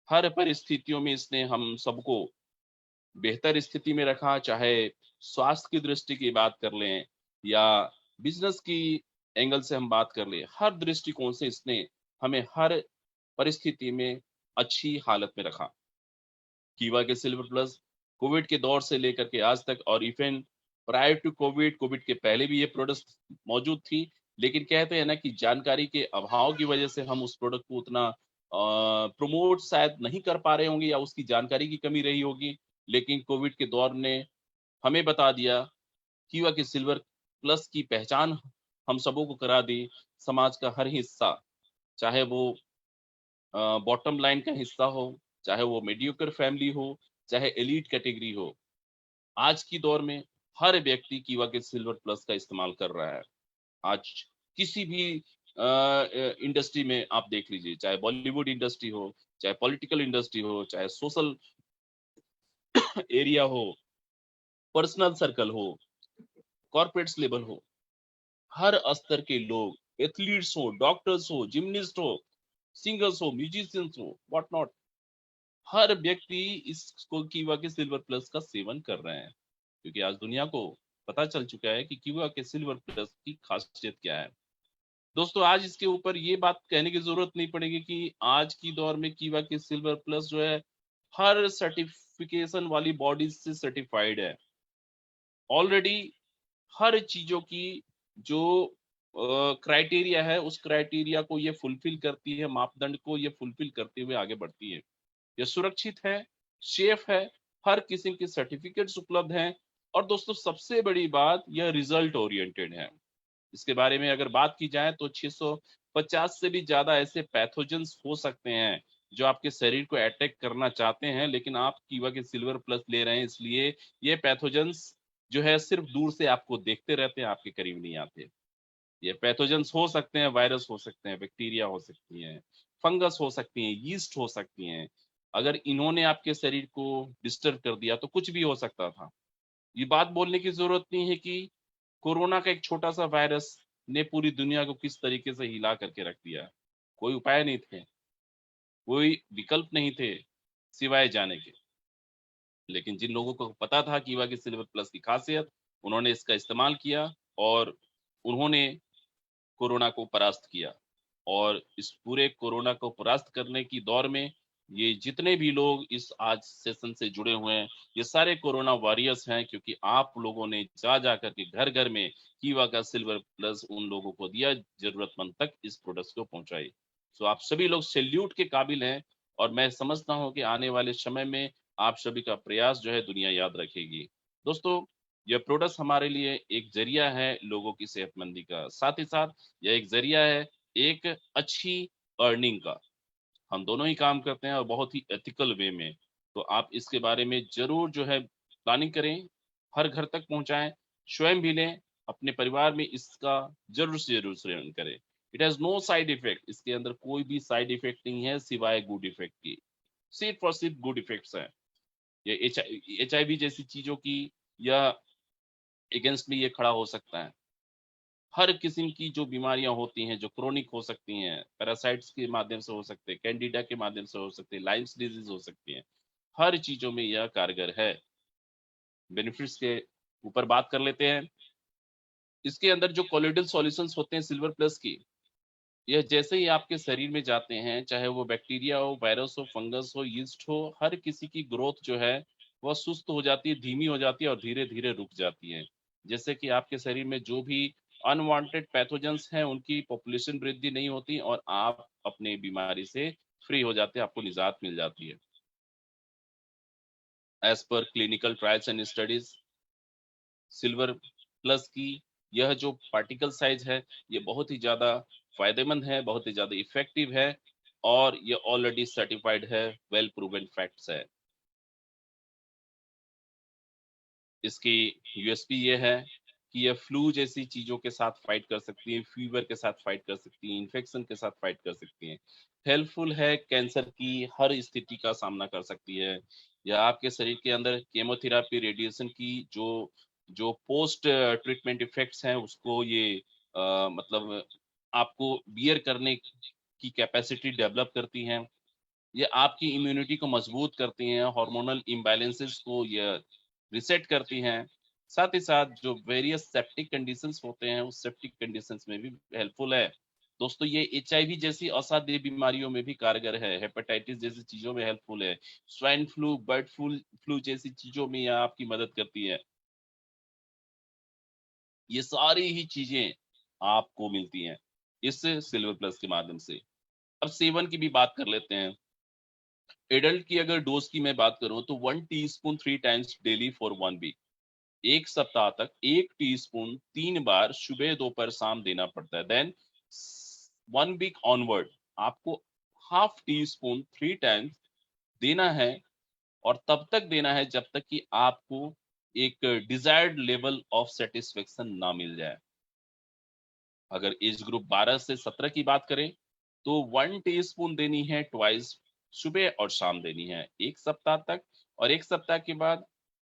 हर परिस्थितियों में इसने हम सबको बेहतर स्थिति में रखा, चाहे स्वास्थ्य की दृष्टि की बात कर लें या बिजनेस की एंगल से हम बात कर ले, हर दृष्टिकोण से इसने हमें हर परिस्थिति में अच्छी हालत में रखा। कीवा के सिल्वर प्लस कोविड के दौर से लेकर के आज तक, और even prior to covid, covid के पहले भी ये प्रोडक्ट मौजूद थी। लेकिन कहते हैं ना कि जानकारी के अभाव की वजह से हम उस प्रोडक्ट को उतना प्रमोट शायद नहीं कर पा रहे होंगे, या उसकी जानकारी की कमी रही होगी। लेकिन कोविड के दौर ने हमें बता दिया, कीवा की सिल्वर प्लस की पहचान हम सबों को करा दी। समाज का हर हिस्सा, चाहे वो बॉटम लाइन का हिस्सा हो, चाहे वो मीडियोकर फैमिली हो, चाहे एलीट कैटेगरी हो, आज की दौर में हर व्यक्ति कीवा के सिल्वर प्लस का इस्तेमाल कर रहा है। आज किसी भी इंडस्ट्री में आप देख लीजिए, चाहे बॉलीवुड इंडस्ट्री हो, चाहे पॉलिटिकल इंडस्ट्री हो, चाहे सोशल एरिया हो, पर्सनल सर्कल हो, कॉर्पोरेट्स लेवल हो, हर स्तर के लोग, एथलीट्स हो, डॉक्टर्स हो, जिमनिस्ट हो, सिंगर्स हो, म्यूजिशियंस हो, व्हाट नॉट, हर व्यक्ति इस कीवा के सिल्वर प्लस का सेवन कर रहे हैं, क्योंकि आज दुनिया को पता चल चुका है कि कीवा के सिल्वर प्लस की खासियत क्या है। दोस्तों, आज इसके ऊपर ये बात कहने की जरूरत नहीं पड़ेगी कि आज की दौर में कीवा के सिल्वर प्लस जो है हर सर्टिफिकेशन वाली बॉडीज से सर्टिफाइड है। ऑलरेडी हर चीजों की जो क्राइटेरिया है, उस क्राइटेरिया को ये फुलफिल करती है, मापदंड को ये फुलफिल करते हुए आगे बढ़ती है। ये सुरक्षित है, सेफ है, हर किस्म के सर्टिफिकेट्स उपलब्ध हैं, और दोस्तों सबसे बड़ी बात, यह रिजल्ट ओरिएंटेड है। इसके बारे में अगर बात की जाए तो 650 से भी ज्यादा ऐसे पैथोजेंस हो सकते हैं जो आपके शरीर को अटैक करना चाहते हैं, लेकिन आप कीवा के सिल्वर प्लस ले रहे हैं, इसलिए ये पैथोजेंस जो है सिर्फ दूर से आपको देखते रहते हैं, आपके करीब नहीं आते। ये पैथोजेंस हो सकते हैं, वायरस हो सकते हैं, बैक्टीरिया हो सकती हैं, फंगस हो सकती हैं, यीस्ट हो सकती हैं। अगर इन्होंने आपके शरीर को डिस्टर्ब कर दिया तो कुछ भी हो सकता था। ये बात बोलने की जरूरत नहीं है कि कोरोना का एक छोटा सा वायरस ने पूरी दुनिया को किस तरीके से हिला करके रख दिया। कोई उपाय नहीं थे, कोई विकल्प नहीं थे सिवाय जाने के। लेकिन जिन लोगों को पता था कीवा की सिल्वर प्लस की खासियत, उन्होंने इसका इस्तेमाल किया, और उन्होंने कोरोना को परास्त किया। और इस पूरे कोरोना को परास्त करने की दौर में ये जितने भी लोग इस आज सेशन से जुड़े हुए हैं, ये सारे कोरोना वॉरियर्स हैं, क्योंकि आप लोगों ने जा जा करके घर घर में कीवा का सिल्वर प्लस उन लोगों को दिया, जरूरतमंद तक इस प्रोडक्ट को पहुंचाई। सो आप सभी लोग सैल्यूट के काबिल हैं, और मैं समझता हूं कि आने वाले समय में आप सभी का प्रयास जो है दुनिया याद रखेगी। दोस्तों, यह प्रोडक्ट हमारे लिए एक जरिया है लोगों की सेहतमंदी का, साथ ही साथ यह एक जरिया है एक अच्छी अर्निंग का। हम दोनों ही काम करते हैं, और बहुत ही एथिकल वे में। तो आप इसके बारे में जरूर जो है प्लानिंग करें, हर घर तक पहुंचाएं, स्वयं भी लें, अपने परिवार में इसका जरूर से जरूर सेवन करें। It has no side effect, इसके अंदर कोई भी साइड इफेक्ट नहीं है सिवाय गुड इफेक्ट की। सिर्फ और सिर्फ गुड इफेक्ट्स हैं। ये HIV जैसी चीजों की या अगेंस्ट में ये खड़ा हो सकता है। हर किस्म की जो बीमारियां होती हैं, जो क्रोनिक हो सकती हैं, पैरासाइट्स के माध्यम से हो सकते हैं, कैंडिडा के माध्यम से हो सकते हैं, लाइम्स डिजीज हो सकती है, हर चीजों में यह कारगर है। बेनिफिट्स के ऊपर बात कर लेते हैं। इसके अंदर जो कोलोइडल सॉल्यूशंस होते हैं सिल्वर प्लस की, यह जैसे ही आपके शरीर में जाते हैं, चाहे वो बैक्टीरिया हो, वायरस हो, फंगस हो, यीस्ट हो, हर किसी की ग्रोथ जो है वह सुस्त हो जाती है, धीमी हो जाती है, और धीरे धीरे रुक जाती है। जैसे कि आपके शरीर में जो भी अनवांटेड पैथोजेंस हैं उनकी पॉपुलेशन वृद्धि नहीं होती, और आप अपने बीमारी से फ्री हो जाते हैं, आपको निजात मिल जाती है। As per clinical trials and studies, silver plus की यह जो पार्टिकल साइज है, ये बहुत ही ज्यादा फायदेमंद है, बहुत ही ज्यादा इफेक्टिव है, और ये ऑलरेडी सर्टिफाइड है, वेल प्रूवन फैक्ट्स है। इसकी यूएसपी ये है कि ये फ्लू जैसी चीजों के साथ फाइट कर सकती है, फीवर के साथ फाइट कर सकती है, इन्फेक्शन के साथ फाइट कर सकती है। हेल्पफुल है, कैंसर की हर स्थिति का सामना कर सकती है, या आपके शरीर के अंदर केमोथेरापी, रेडिएशन की जो जो पोस्ट ट्रीटमेंट इफेक्ट्स हैं उसको ये मतलब आपको बियर करने की कैपेसिटी डेवलप करती हैं। ये आपकी इम्यूनिटी को मजबूत करती हैं, हार्मोनल इम्बैलेंसेस को ये रिसेट करती हैं। साथ ही साथ जो वेरियस सेप्टिक कंडीशंस होते हैं उस सेप्टिक कंडीशंस में भी हेल्पफुल है। दोस्तों ये एचआईवी जैसी असाध्य बीमारियों में भी कारगर है, हेपेटाइटिस जैसी चीजों में हेल्पफुल है, स्वाइन फ्लू, बर्ड फ्लू जैसी चीजों में यह आपकी मदद करती है। ये सारी ही चीजें आपको मिलती हैं इस सिल्वर प्लस के माध्यम से। अब सेवन की भी बात कर लेते हैं। एडल्ट की अगर डोज की मैं बात करूं तो 1 teaspoon 3 times daily for 1 week. एक सप्ताह तक 1 टीस्पून 3 बार सुबह दोपहर शाम देना पड़ता है। देन 1 वीक ऑनवर्ड आपको ½ टीस्पून 3 टाइम्स देना है, और तब तक देना है जब तक कि आपको एक डिजायर्ड लेवल ऑफ सेटिस्फेक्शन ना मिल जाए। अगर एज ग्रुप 12 से 17 की बात करें तो 1 टीस्पून देनी है ट्वाइस, सुबह और शाम देनी है 1 सप्ताह तक, और 1 सप्ताह के बाद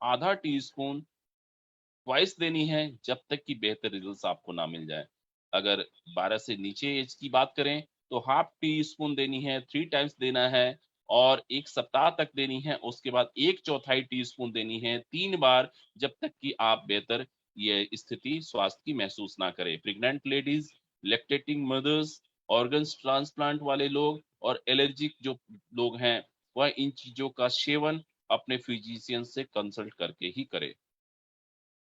½ टीस्पून ट्वाइस देनी है जब तक कि बेहतर रिजल्ट्स आपको ना मिल जाए। अगर 12 से नीचे एज की बात करें तो ½ टीस्पून देनी है, 3 टाइम्स देना है, और 1 सप्ताह तक देनी है। उसके बाद 1/4 टीस्पून देनी है 3 बार, जब तक कि आप बेहतर ये स्थिति स्वास्थ्य की महसूस ना करें। Pregnant ladies, lactating mothers, organs transplant वाले लोग और एलर्जिक जो लोग हैं वह इन चीजों का सेवन अपने फिजिशियन से कंसल्ट करके ही करें।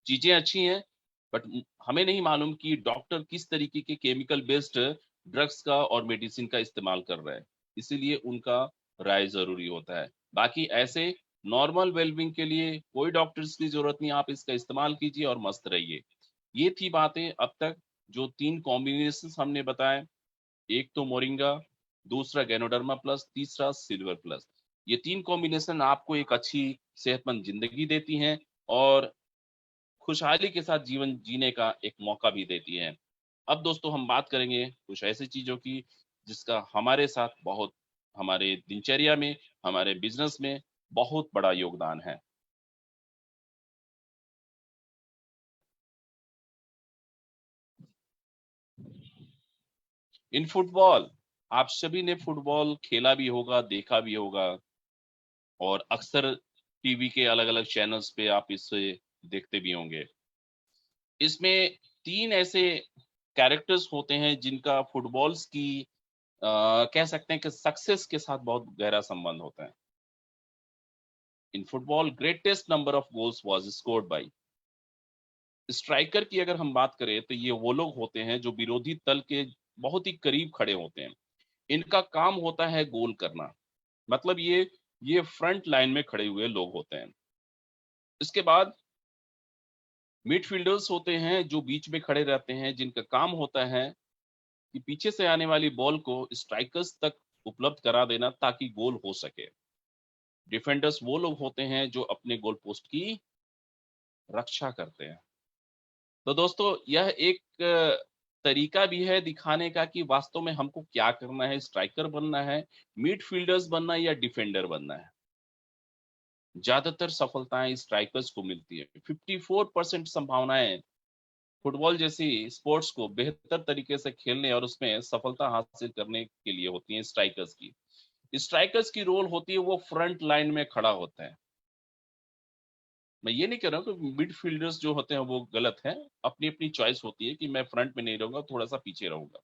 चीजें अच्छी हैं, बट हमें नहीं मालूम कि डॉक्टर किस तरीके के केमिकल बेस्ड ड्रग्स का और मेडिसिन का इस्तेमाल कर रहे हैं, इसीलिए उनका राय जरूरी होता है। बाकी ऐसे नॉर्मल वेलबींग के लिए कोई डॉक्टर्स की जरूरत नहीं, आप इसका इस्तेमाल कीजिए और मस्त रहिए। ये थी बातें अब तक, जो 3 कॉम्बिनेशन हमने बताए। एक तो मोरिंगा, दूसरा गैनोडर्मा प्लस, तीसरा सिल्वर प्लस। ये 3 कॉम्बिनेशन आपको एक अच्छी सेहतमंद जिंदगी देती हैं और खुशहाली के साथ जीवन जीने का एक मौका भी देती है। अब दोस्तों हम बात करेंगे कुछ ऐसी चीजों की जिसका हमारे साथ बहुत, हमारे दिनचर्या में, हमारे बिजनेस में बहुत बड़ा योगदान है। इन फुटबॉल, आप सभी ने फुटबॉल खेला भी होगा, देखा भी होगा, और अक्सर टीवी के अलग अलग चैनल्स पे आप इसे देखते भी होंगे। इसमें 3 ऐसे कैरेक्टर्स होते हैं जिनका फुटबॉल्स की कह सकते हैं कि सक्सेस के साथ बहुत गहरा संबंध होता है। In football greatest number of goals was scored by striker. की अगर हम बात करें तो ये वो लोग होते हैं जो विरोधी तल के बहुत ही करीब खड़े होते हैं। इनका काम होता है गोल करना, मतलब ये फ्रंट लाइन में खड़े हुए लोग होते हैं। इसके बाद मिडफील्डर्स होते हैं जो बीच में खड़े रहते हैं, जिनका काम होता है कि पीछे से आने वाली बॉल को स्ट्राइकर्स तक उपलब्ध करा देना ताकि गोल हो सके। डिफेंडर्स वो लोग होते हैं जो अपने गोल पोस्ट की रक्षा करते हैं। तो दोस्तों यह एक तरीका भी है दिखाने का कि वास्तव में हमको क्या करना है, स्ट्राइकर बनना है, मिडफील्डर्स बनना है या डिफेंडर बनना है। ज्यादातर सफलताएं स्ट्राइकर्स को मिलती है। 54% संभावनाएं फुटबॉल जैसी स्पोर्ट्स को बेहतर तरीके से खेलने और उसमें सफलता हासिल करने के लिए होती है स्ट्राइकर्स की। स्ट्राइकर्स की रोल होती है वो फ्रंट लाइन में खड़ा होता है। मैं ये नहीं कह रहा हूँ कि मिडफील्डर्स जो होते हैं वो गलत हैं, अपनी अपनी चॉइस होती है कि मैं फ्रंट में नहीं रहूंगा, थोड़ा सा पीछे रहूंगा।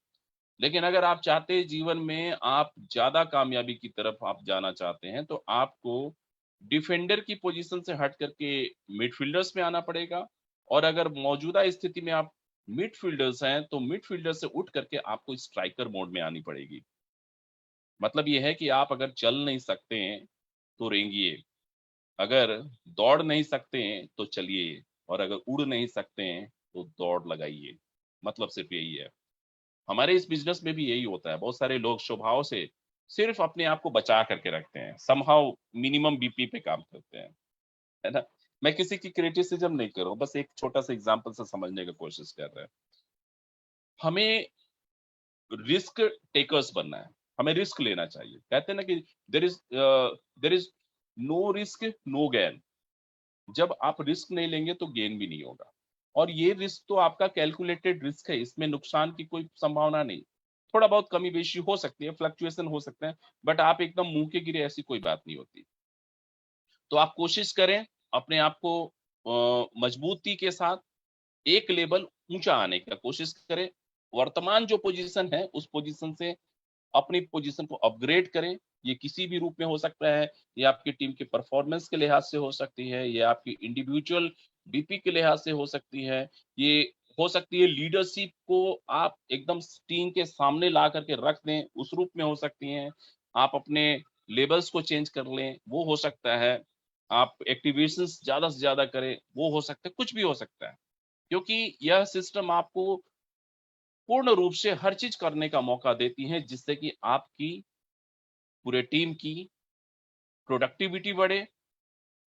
लेकिन अगर आप चाहते हैं जीवन में आप ज्यादा कामयाबी की तरफ आप जाना चाहते हैं तो आपको डिफेंडर की पोजीशन से हट करके मिडफील्डर्स में आना पड़ेगा। और अगर मौजूदा स्थिति में आप मिडफील्डर्स हैं तो मिडफील्डर से उठ करके आपको स्ट्राइकर मोड में आनी पड़ेगी। मतलब ये है कि आप अगर चल नहीं सकते हैं तो रेंगिए, अगर दौड़ नहीं सकते हैं तो चलिए, और अगर उड़ नहीं सकते हैं तो दौड़ लगाइए। मतलब सिर्फ यही है। हमारे इस बिजनेस में भी यही होता है। बहुत सारे लोग स्वभाव से सिर्फ अपने आप को बचा करके रखते हैं, समहाउ मिनिमम बीपी पे काम करते हैं, है ना। मैं किसी की क्रिटिसिज्म नहीं कर रहा हूं, बस एक छोटा सा एग्जांपल से समझने की कोशिश कर रहे हैं। हमें रिस्क टेकर्स बनना है, हमें रिस्क लेना चाहिए। कहते हैं ना कि there is no risk no gain. जब आप रिस्क नहीं लेंगे तो गेन भी नहीं होगा। और ये रिस्क तो आपका कैलकुलेटेड रिस्क है, इसमें नुकसान की कोई संभावना नहीं। थोड़ा बहुत कमी बेशी हो सकती है, फ्लक्चुएशन हो सकते हैं, बट आप एकदम मुंह के गिरे ऐसी कोई बात नहीं होती। तो आप कोशिश करें अपने आप को मजबूती के साथ एक लेवल ऊंचा आने का कोशिश करें। वर्तमान जो पोजीशन है उस पोजीशन से अपनी पोजीशन को अपग्रेड करें। ये किसी भी रूप में हो सकता है, ये आपकी टीम के परफॉर्मेंस के लिहाज से हो सकती है, ये आपकी इंडिविजुअल बीपी के लिहाज से हो सकती है, ये हो सकती है लीडरशिप को आप एकदम टीम के सामने ला करके रख दें, उस रूप में हो सकती हैं। आप अपने लेवल्स को चेंज कर लें, वो हो सकता है। आप एक्टिवेशंस ज़्यादा से ज़्यादा करें, वो हो सकता है, कुछ भी हो सकता है। क्योंकि यह सिस्टम आपको पूर्ण रूप से हर चीज करने का मौका देती है, जिससे कि आपकी पूरे टीम की प्रोडक्टिविटी बढ़े,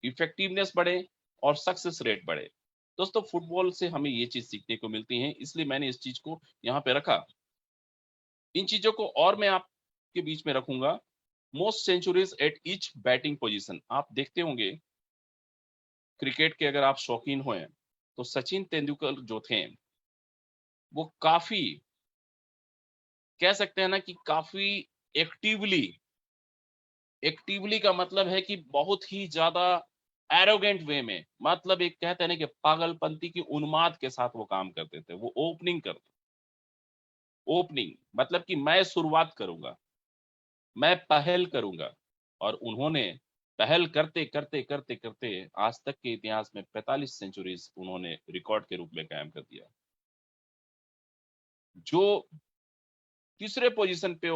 इफेक्टिवनेस बढ़े और सक्सेस रेट बढ़े। दोस्तों, फुटबॉल से हमें ये चीज सीखने को मिलती है, इसलिए मैंने इस चीज को यहाँ पे रखा। इन चीजों को और मैं आपके बीच में रखूंगा। Most centuries at each batting position. आप देखते होंगे क्रिकेट के, अगर आप शौकीन हुए तो सचिन तेंदुलकर जो थे वो काफी, कह सकते हैं ना कि काफी एक्टिवली, एक्टिवली का मतलब है कि बहुत ही ज्यादा एरोगेंट वे में, मतलब एक कहते हैं ना कि पागलपंती की उन्माद के साथ वो काम करते थे। वो ओपनिंग करते, ओपनिंग मतलब कि मैं शुरुआत करूंगा, मैं पहल करूंगा। और उन्होंने पहल करते करते करते करते आज तक के इतिहास में 45 सेंचुरीज उन्होंने रिकॉर्ड के रूप में कायम कर दिया। जो तीसरे पोजीशन पे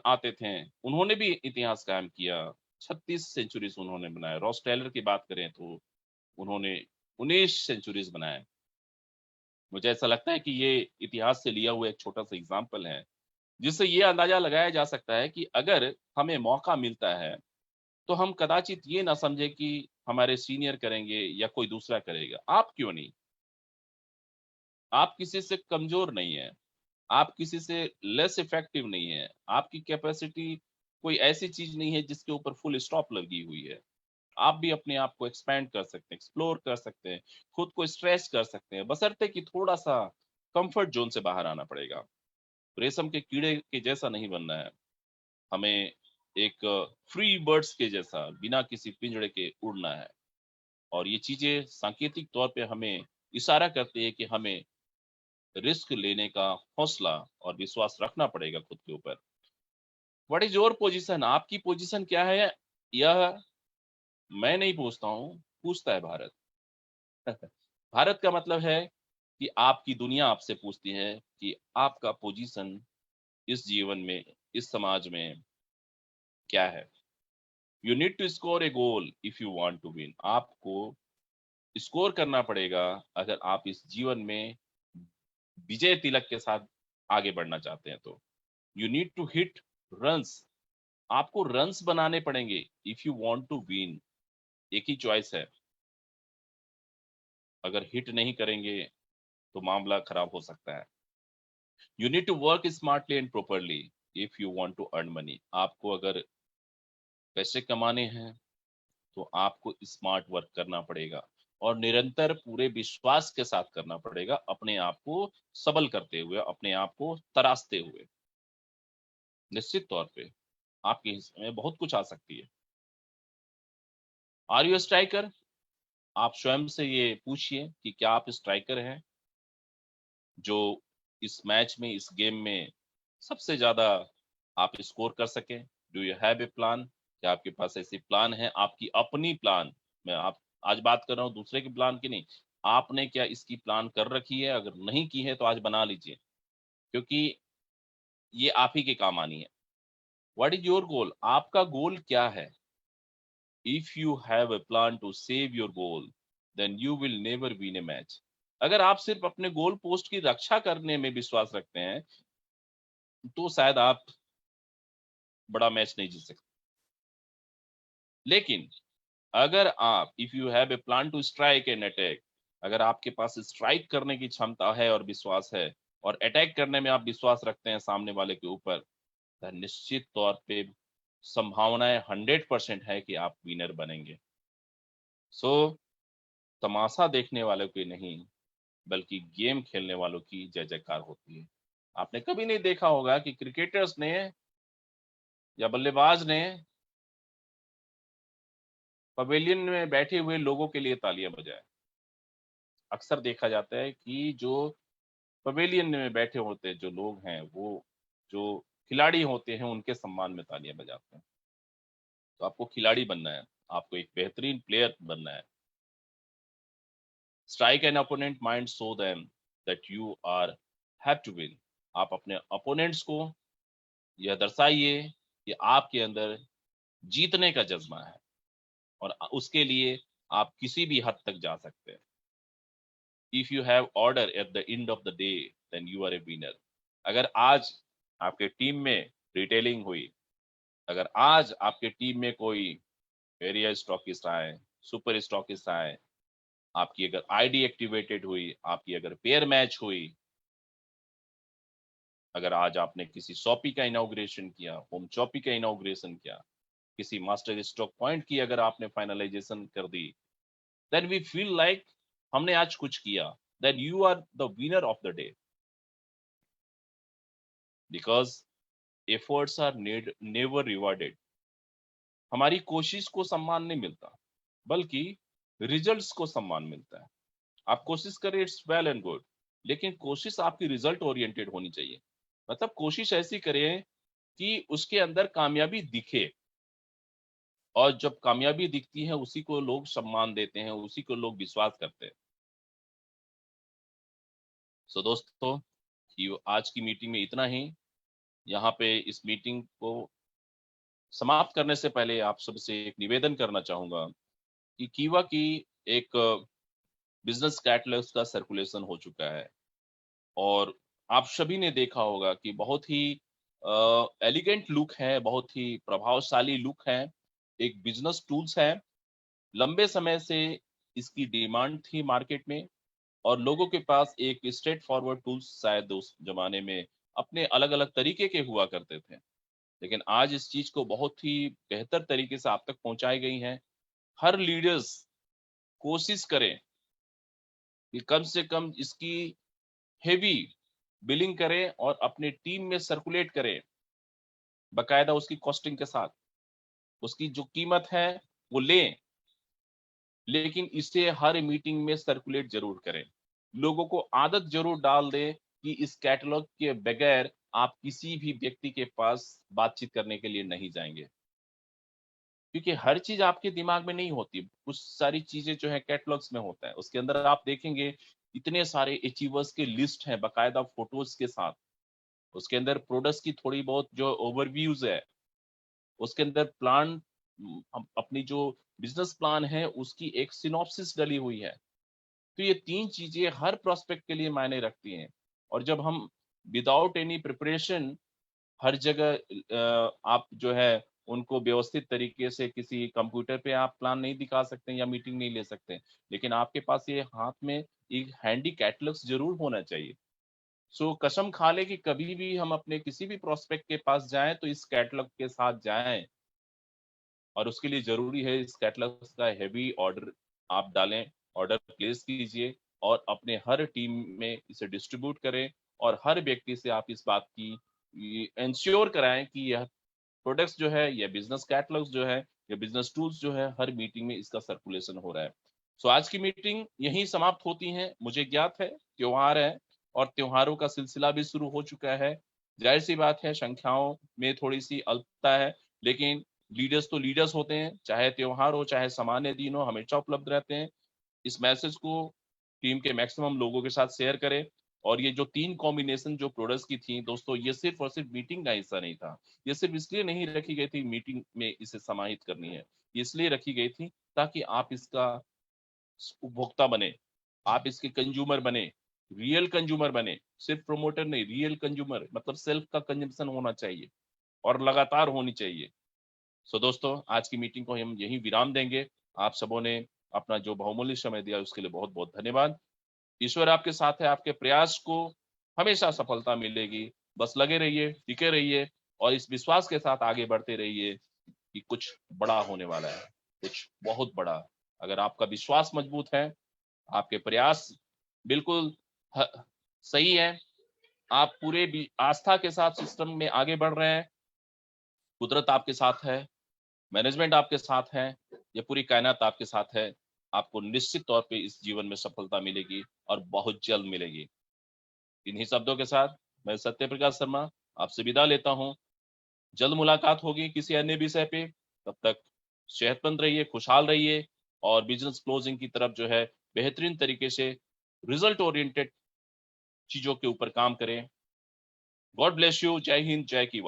आते थे उन्होंने भी इतिहास कायम किया। 36 सेंचुरीज उन्होंने बनाया। रॉस टेलर की बात करें तो उन्होंने 19 सेंचुरीज बनाए। मुझे ऐसा लगता है कि ये इतिहास से लिया हुआ एक छोटा सा एग्जाम्पल है, जिससे ये अंदाजा लगाया जा सकता है कि अगर हमें मौका मिलता है तो हम कदाचित ये ना समझे कि हमारे सीनियर करेंगे या कोई दूसरा करेगा। आप क्यों नहीं? आप किसी से कमजोर नहीं है, आप किसी से लेस इफेक्टिव नहीं है, आपकी कैपेसिटी कोई ऐसी चीज नहीं है जिसके ऊपर फुल स्टॉप लगी हुई है। आप भी अपने आप को एक्सपैंड कर सकते हैं, एक्सप्लोर कर सकते हैं, खुद को स्ट्रेच कर सकते हैं, बशर्ते कि थोड़ा सा कंफर्ट जोन से बाहर आना पड़ेगा। रेशम के कीड़े के जैसा नहीं बनना है हमें, एक फ्री बर्ड्स के जैसा बिना किसी पिंजड़े के उड़ना है। और ये चीजें सांकेतिक तौर पे हमें इशारा करती है कि हमें रिस्क लेने का हौसला और विश्वास रखना पड़ेगा खुद के ऊपर। What is your position? आपकी पोजीशन क्या है? यह मैं नहीं पूछता हूँ, पूछता है भारत। भारत का मतलब है कि आपकी दुनिया आपसे पूछती है कि आपका पोजीशन इस जीवन में, इस समाज में क्या है। You need to score a goal if you want to win. आपको स्कोर करना पड़ेगा अगर आप इस जीवन में विजय तिलक के साथ आगे बढ़ना चाहते हैं तो। You need to hit runs. आपको रन्स बनाने पड़ेंगे if you want to win. एक ही चॉइस है, अगर हिट नहीं करेंगे तो मामला खराब हो सकता है। You need to work smartly and properly if you want to earn money. आपको अगर पैसे कमाने हैं तो आपको स्मार्ट वर्क करना पड़ेगा और निरंतर पूरे विश्वास के साथ करना पड़ेगा, अपने आप को सबल करते हुए, अपने आप को तराशते हुए। निश्चित तौर पे आपके हिस्से में बहुत कुछ आ सकती है। Are you striker? आप स्वयं से ये पूछिए कि क्या आप स्ट्राइकर हैं जो इस मैच में, इस गेम में सबसे ज्यादा आप स्कोर कर सकें। Do you have a plan? क्या आपके पास ऐसी प्लान है, आपकी अपनी प्लान? मैं आप आज बात कर रहा हूँ दूसरे की प्लान की नहीं। आपने क्या इसकी प्लान कर रखी है? अगर नहीं की है तो आज बना लीजिए, क्योंकि ये आप ही के काम आनी है। What is your goal? आपका गोल क्या है? If you have a plan to save your goal then you will never win a match. अगर आप सिर्फ अपने गोल पोस्ट की रक्षा करने में विश्वास रखते हैं तो शायद आप बड़ा मैच नहीं जीत सकते। लेकिन अगर आप, if you have a plan to strike and attack, अगर आपके पास स्ट्राइक करने की क्षमता है और विश्वास है, और अटैक करने में आप विश्वास रखते हैं सामने वाले के ऊपर, तो निश्चित तौर पे संभावनाएं 100% है कि आप विनर बनेंगे। सो तमाशा देखने वालों की नहीं, बल्कि गेम खेलने वालों की जय जयकार होती है। आपने कभी नहीं देखा होगा कि क्रिकेटर्स ने या बल्लेबाज ने पवेलियन में बैठे हुए लोगों के लिए तालियां बजाए। अक्सर देखा जाता है कि जो पवेलियन में बैठे होते हैं जो लोग हैं, वो जो खिलाड़ी होते हैं उनके सम्मान में तालियां बजाते हैं। तो आपको खिलाड़ी बनना है, आपको एक बेहतरीन प्लेयर बनना है। Strike an opponent mind show them that you are have to win. आप अपने अपोनेंट्स को यह दर्शाइए कि आपके अंदर जीतने का जज्बा है और उसके लिए आप किसी भी हद तक जा सकते हैं। If you have order at the end of the day then you are a winner. अगर आज आपके टीम में रिटेलिंग हुई, अगर आज आपके टीम में कोई एरिया स्टॉकिस्ट आए, सुपर स्टॉकिस्ट आए, आपकी अगर आईडी एक्टिवेटेड हुई, आपकी अगर पेयर मैच हुई, अगर आज आपने किसी शॉपी का इनॉग्रेशन किया, होम शॉपी का इनॉग्रेशन किया, किसी मास्टर स्टॉक पॉइंट की अगर आपने फाइनलाइजेशन कर दी, देन वी फील लाइक हमने आज कुछ किया, then you are the winner of the day. Because efforts are never rewarded. हमारी कोशिश को सम्मान नहीं मिलता, बल्कि रिजल्ट्स को सम्मान मिलता है। आप कोशिश करें, इट्स वेल एंड गुड, लेकिन कोशिश आपकी रिजल्ट ओरिएंटेड होनी चाहिए। मतलब कोशिश ऐसी करें कि उसके अंदर कामयाबी दिखे, और जब कामयाबी दिखती है उसी को लोग सम्मान देते हैं, उसी को लोग विश्वास करते हैं। सो दोस्तों, कि आज की मीटिंग में इतना ही। यहाँ पे इस मीटिंग को समाप्त करने से पहले आप सबसे एक निवेदन करना चाहूंगा कि कीवा की एक बिजनेस कैटलॉग का सर्कुलेशन हो चुका है, और आप सभी ने देखा होगा कि बहुत ही एलिगेंट लुक है, बहुत ही प्रभावशाली लुक है, एक बिजनेस टूल्स है। लंबे समय से इसकी डिमांड थी मार्केट में, और लोगों के पास एक स्ट्रेट फॉरवर्ड टूल्स शायद उस जमाने में अपने अलग अलग तरीके के हुआ करते थे, लेकिन आज इस चीज को बहुत ही बेहतर तरीके से आप तक पहुंचाई गई हैं। हर लीडर्स कोशिश करें कि कम से कम इसकी हेवी बिलिंग करें और अपने टीम में सर्कुलेट करें, बकायदा उसकी कॉस्टिंग के साथ उसकी जो कीमत है वो लें, लेकिन इसे हर मीटिंग में सर्कुलेट जरूर करें। लोगों को आदत जरूर डाल दें कि इस कैटलॉग के बगैर आप किसी भी व्यक्ति के पास बातचीत करने के लिए नहीं जाएंगे, क्योंकि हर चीज आपके दिमाग में नहीं होती। कुछ सारी चीजें जो है कैटलॉग्स में होता है, उसके अंदर आप देखेंगे इतने सारे अचीवर्स के लिस्ट है बकायदा फोटोज के साथ। उसके अंदर प्रोडक्ट्स की थोड़ी बहुत जो ओवरव्यूज है, उसके अंदर प्लान, अपनी जो बिजनेस प्लान है उसकी एक सिनॉप्सिस डली हुई है। तो ये तीन चीजें हर प्रोस्पेक्ट के लिए मायने रखती हैं। और जब हम विदाउट एनी प्रिपरेशन हर जगह आप जो है उनको व्यवस्थित तरीके से किसी कंप्यूटर पे आप प्लान नहीं दिखा सकते या मीटिंग नहीं ले सकते, लेकिन आपके पास ये हाथ में एक हैंडी कैटलॉग्स जरूर होना चाहिए। सो कसम खा ले कि कभी भी हम अपने किसी भी प्रोस्पेक्ट के पास जाएं तो इस कैटलॉग के साथ जाएं, और उसके लिए जरूरी है इस कैटलॉग का हेवी ऑर्डर आप डालें, ऑर्डर प्लेस कीजिए और अपने हर टीम में इसे डिस्ट्रीब्यूट करें, और हर व्यक्ति से आप इस बात की इंश्योर कराएं कि यह प्रोडक्ट्स जो है, या बिजनेस कैटलॉग्स जो है, या बिजनेस टूल्स जो है, हर मीटिंग में इसका सर्कुलेशन हो रहा है। सो आज की मीटिंग यहीं समाप्त होती है। मुझे ज्ञात है त्योहार है, और त्योहारों का सिलसिला भी शुरू हो चुका है। जाहिर सी बात है संख्याओं में थोड़ी सी अल्पता है, लेकिन लीडर्स तो लीडर्स होते हैं, चाहे त्योहार हो चाहे सामान्य दिन हो, हमेशा उपलब्ध रहते हैं। इस मैसेज को टीम के मैक्सिमम लोगों के साथ शेयर करें। और ये जो तीन कॉम्बिनेशन जो प्रोडक्ट्स की थी दोस्तों, ये सिर्फ और सिर्फ मीटिंग का हिस्सा नहीं था। ये सिर्फ इसलिए नहीं रखी गई थी मीटिंग में इसे समाहित करनी है, ये इसलिए रखी गई थी ताकि आप इसका उपभोक्ता बने, आप इसके कंज्यूमर बने, रियल कंज्यूमर बने, सिर्फ प्रोमोटर नहीं, रियल कंज्यूमर, मतलब सेल्फ का कंजम्पशन होना चाहिए और लगातार होनी चाहिए। सो दोस्तों, आज की मीटिंग को हम यहीं विराम देंगे। आप सबों ने अपना जो बहुमूल्य समय दिया उसके लिए बहुत बहुत धन्यवाद। ईश्वर आपके साथ है, आपके प्रयास को हमेशा सफलता मिलेगी। बस लगे रहिए, टिके रहिए, और इस विश्वास के साथ आगे बढ़ते रहिए कि कुछ बड़ा होने वाला है, कुछ बहुत बड़ा। अगर आपका विश्वास मजबूत है, आपके प्रयास बिल्कुल ह- सही है, आप पूरे आस्था के साथ सिस्टम में आगे बढ़ रहे हैं, कुदरत आपके साथ है, मैनेजमेंट आपके साथ है, ये पूरी कायनात आपके साथ है। आपको निश्चित तौर पे इस जीवन में सफलता मिलेगी और बहुत जल्द मिलेगी। इन्हीं शब्दों के साथ मैं सत्य प्रकाश शर्मा आपसे विदा लेता हूँ। जल्द मुलाकात होगी किसी अन्य विषय पे। तब तक सेहतमंद रहिए, खुशहाल रहिए और बिजनेस क्लोजिंग की तरफ जो है बेहतरीन तरीके से रिजल्ट ओरिएंटेड चीजों के ऊपर काम करें। God bless you. जय हिंद, जय की